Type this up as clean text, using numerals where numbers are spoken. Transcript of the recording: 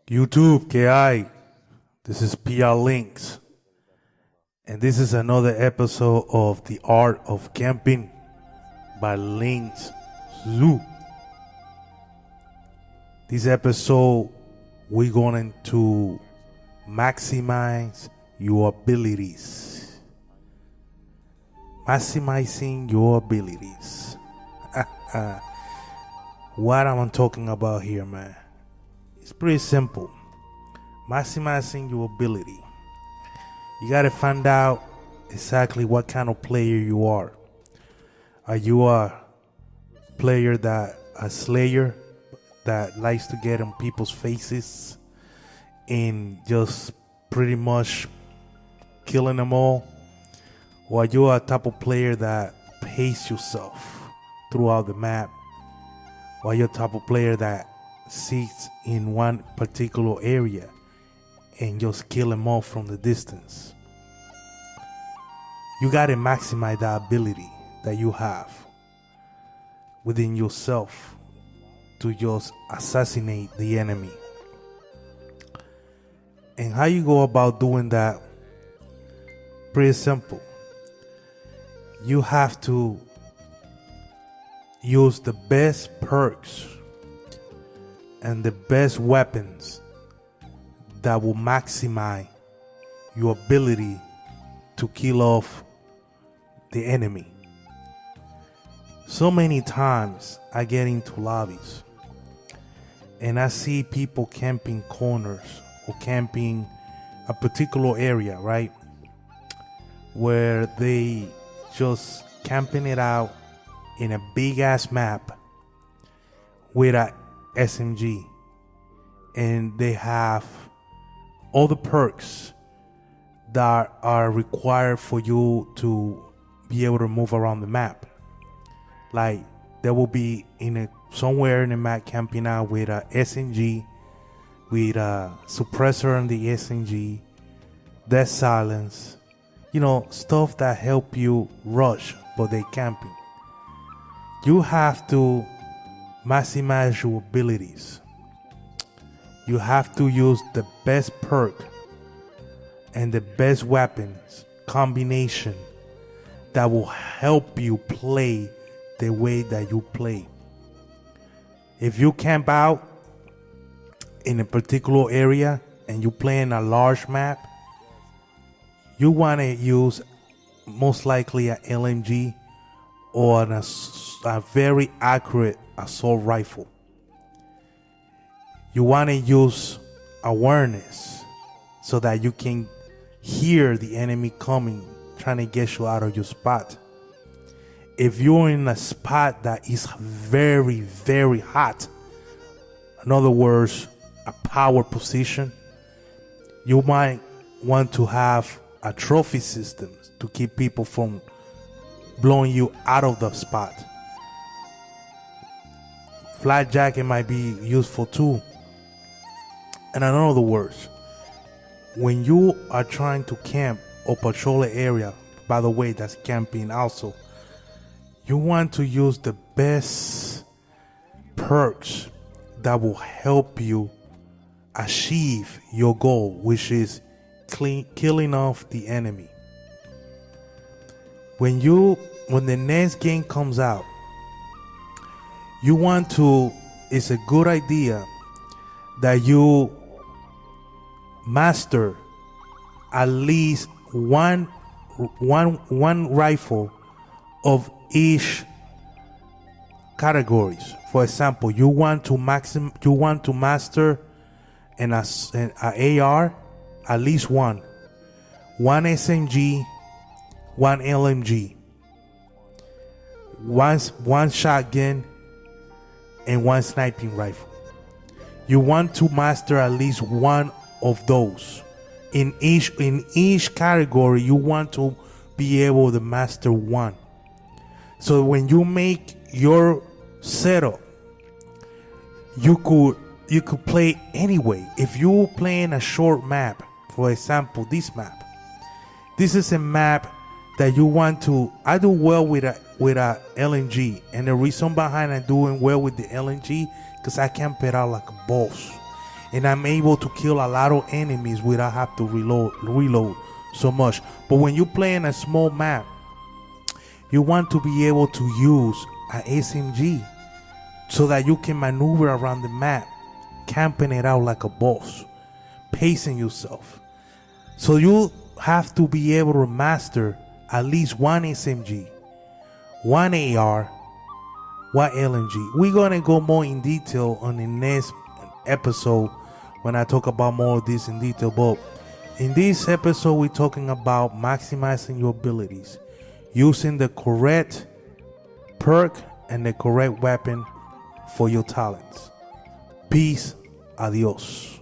YouTube, ¿qué hay? This is PR Links, and this is another episode of The Art of Camping by Links Zoo. This episode, we're going to maximize your abilities. Maximizing your abilities. What am I talking about here, man? It's pretty simple. Maximizing your ability. You gotta find out exactly what kind of player you are. Are you a player a slayer that likes to get in people's faces and just pretty much killing them all? Or are you a type of player that pace yourself throughout the map? Or are you a type of player that sits in one particular area and just kill them all from the distance? You gotta maximize the ability that you have within yourself to just assassinate the enemy. And how you go about doing that? Pretty simple. You have to use the best perks and the best weapons that will maximize your ability to kill off the enemy. So many times I get into lobbies and I see people camping corners or camping a particular area, right? Where they just camping it out in a big ass map with a SMG, and they have all the perks that are required for you to be able to move around the map. Like they will be somewhere in the map camping out with a SMG, with a suppressor on the SMG, death silence, stuff that help you rush, but they camping. You have to maximize your abilities. You have to use the best perk and the best weapons combination that will help you play the way that you play. If you camp out in a particular area and you play in a large map, you want to use most likely an LMG or a very accurate assault rifle. You want to use awareness so that you can hear the enemy coming, trying to get you out of your spot. If you're in a spot that is very, very hot, in other words, a power position, you might want to have a trophy system to keep people from blowing you out of the spot. Flat jacket might be useful too. And in other words, when you are trying to camp or patrol an area, by the way, that's camping also, you want to use the best perks that will help you achieve your goal, which is killing off the enemy. When the next game comes out, it's a good idea that you master at least one rifle of each categories. For example, you want to master an AR, at least one SMG, one LMG, one shotgun, and one sniping rifle. You want to master at least one of those. In each category, you want to be able to master one. So when you make your setup, you could play anyway. If you're playing a short map, for example, this map. This is a map that you want to. I do well with a with a LNG, and the reason behind I'm doing well with the LNG because I can pet out like a boss, and I'm able to kill a lot of enemies without have to reload so much. But when you play in a small map, you want to be able to use a SMG so that you can maneuver around the map, camping it out like a boss, pacing yourself. So you have to be able to master at least one SMG, one AR, one LMG. We're gonna go more in detail on the next episode when I talk about more of this in detail. But in this episode, we're talking about maximizing your abilities, using the correct perk and the correct weapon for your talents. Peace. Adios.